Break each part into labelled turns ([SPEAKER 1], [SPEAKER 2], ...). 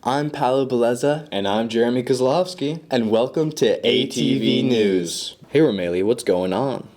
[SPEAKER 1] I'm Paolo.
[SPEAKER 2] And I'm Jeremi Kozlowski.
[SPEAKER 1] And welcome to ATV News. Hey, Rylie, what's going on?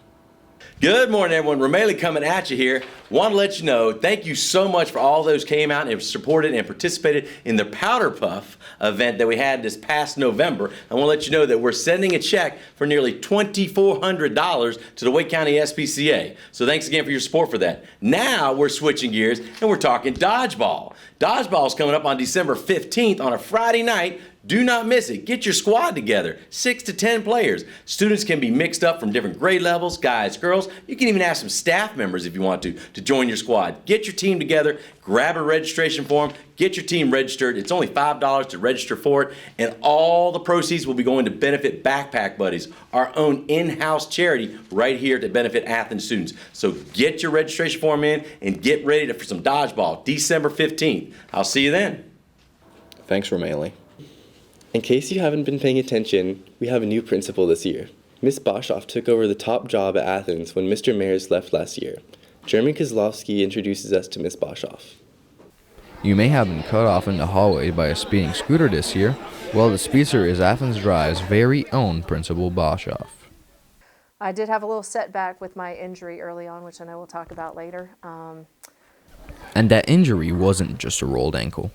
[SPEAKER 3] Good morning, everyone. Rylie coming at you here. Want to let you know, thank you so much for all those came out and supported and participated in the Powder Puff event that we had this past November. I want to let you know that we're sending a check for nearly $2,400 to the Wake County SPCA. So thanks again for your support for that. Now we're switching gears and we're talking dodgeball. Dodgeball is coming up on December 15th on a Friday night. Do not miss it. Get your squad together, 6 to 10 players. Students can be mixed up from different grade levels, guys, girls. You can even ask some staff members if you want to join your squad. Get your team together, grab a registration form, get your team registered. It's only $5 to register for it, and all the proceeds will be going to benefit Backpack Buddies, our own in-house charity right here to benefit Athens students. So get your registration form in and get ready for some dodgeball, December 15th. I'll see you then.
[SPEAKER 1] Thanks, Rylie. In case you haven't been paying attention, we have a new principal this year. Miss Boshoff took over the top job at Athens when Mr. Mayers left last year. Jeremi Kozlowski introduces us to Miss Boshoff.
[SPEAKER 4] You may have been cut off in the hallway by a speeding scooter this year. Well, the speedster is Athens Drive's very own Principal Boshoff.
[SPEAKER 5] I did have a little setback with my injury early on, which I know we'll talk about later.
[SPEAKER 4] And that injury wasn't just a rolled ankle.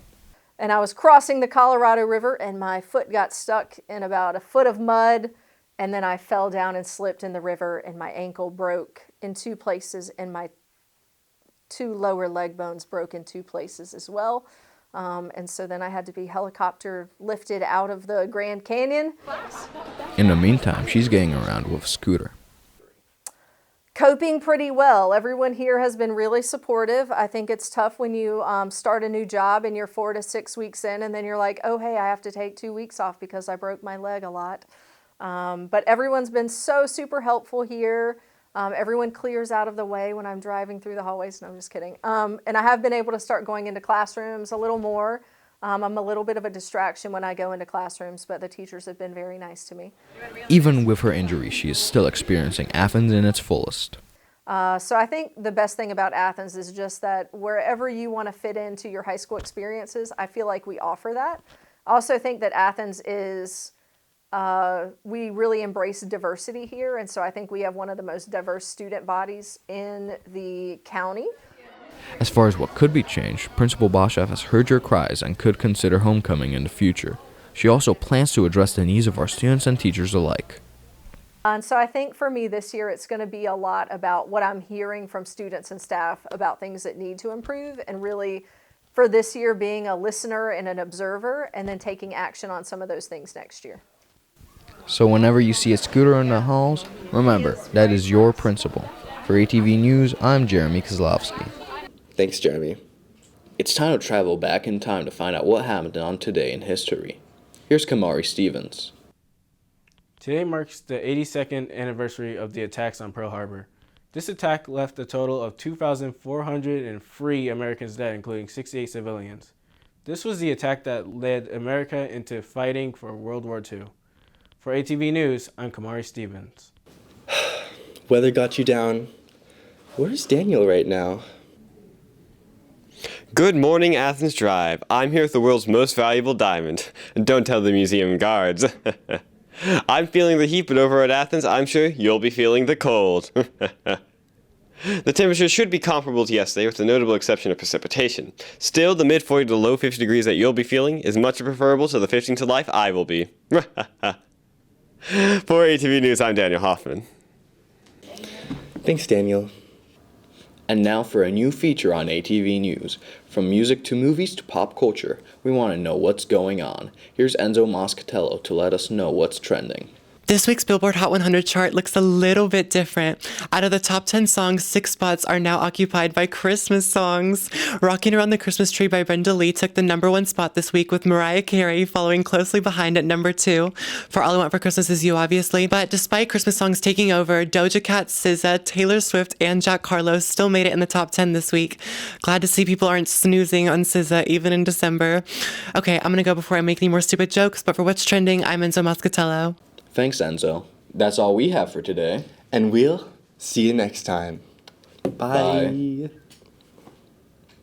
[SPEAKER 5] And I was crossing the Colorado River and my foot got stuck in about a foot of mud, and then I fell down and slipped in the river and my ankle broke in 2 places and my 2 lower leg bones broke in 2 places as well. And so then I had to be helicopter lifted out of the Grand Canyon.
[SPEAKER 4] In the meantime, she's getting around with a scooter.
[SPEAKER 5] Coping pretty well. Everyone here has been really supportive. I think it's tough when you start a new job and you're 4 to 6 weeks in and then you're like, oh, hey, I have to take 2 weeks off because I broke my leg a lot. But everyone's been so super helpful here. Everyone clears out of the way when I'm driving through the hallways. No, I'm just kidding. And I have been able to start going into classrooms a little more. I'm a little bit of a distraction when I go into classrooms, but the teachers have been very nice to me.
[SPEAKER 4] Even with her injury, she is still experiencing Athens in its fullest.
[SPEAKER 5] So I think the best thing about Athens is just that wherever you want to fit into your high school experiences, I feel like we offer that. I also think that Athens is, we really embrace diversity here, and so I think we have one of the most diverse student bodies in the county.
[SPEAKER 4] As far as what could be changed, Principal Boshoff has heard your cries and could consider homecoming in the future. She also plans to address the needs of our students and teachers alike.
[SPEAKER 5] And so I think for me this year, it's going to be a lot about what I'm hearing from students and staff about things that need to improve, and really for this year being a listener and an observer and then taking action on some of those things next year.
[SPEAKER 4] So whenever you see a scooter in the halls, remember, that is your principal. For ATV News, I'm Jeremi Kozlowski.
[SPEAKER 1] Thanks, Jeremi. It's time to travel back in time to find out what happened on today in history. Here's Kamari Stevens.
[SPEAKER 6] Today marks the 82nd anniversary of the attacks on Pearl Harbor. This attack left a total of 2,403 Americans dead, including 68 civilians. This was the attack that led America into fighting for World War II. For ATV News, I'm Kamari Stevens.
[SPEAKER 1] Weather got you down. Where's Daniel right now?
[SPEAKER 7] Good morning, Athens Drive. I'm here with the world's most valuable diamond. Don't tell the museum guards. I'm feeling the heat, but over at Athens, I'm sure you'll be feeling the cold. The temperature should be comparable to yesterday, with the notable exception of precipitation. Still, the mid-40 to low 50 degrees that you'll be feeling is much preferable to the 15 to life I will be. For ATV News, I'm Daniel Hoffman.
[SPEAKER 1] Thanks, Daniel. And now for a new feature on ATV News. From music to movies to pop culture, we want to know what's going on. Here's Enzo Moscatello to let us know what's trending.
[SPEAKER 8] This week's Billboard Hot 100 chart looks a little bit different. Out of the top 10 songs, 6 spots are now occupied by Christmas songs. Rocking Around the Christmas Tree by Brenda Lee took the #1 spot this week, with Mariah Carey following closely behind at #2. For All I Want for Christmas Is You, obviously. But despite Christmas songs taking over, Doja Cat, SZA, Taylor Swift, and Jack Harlow still made it in the top 10 this week. Glad to see people aren't snoozing on SZA even in December. Okay, I'm gonna go before I make any more stupid jokes, but for what's trending, I'm Enzo Moscatello.
[SPEAKER 1] Thanks, Enzo. That's all we have for today. And we'll see you next time. Bye.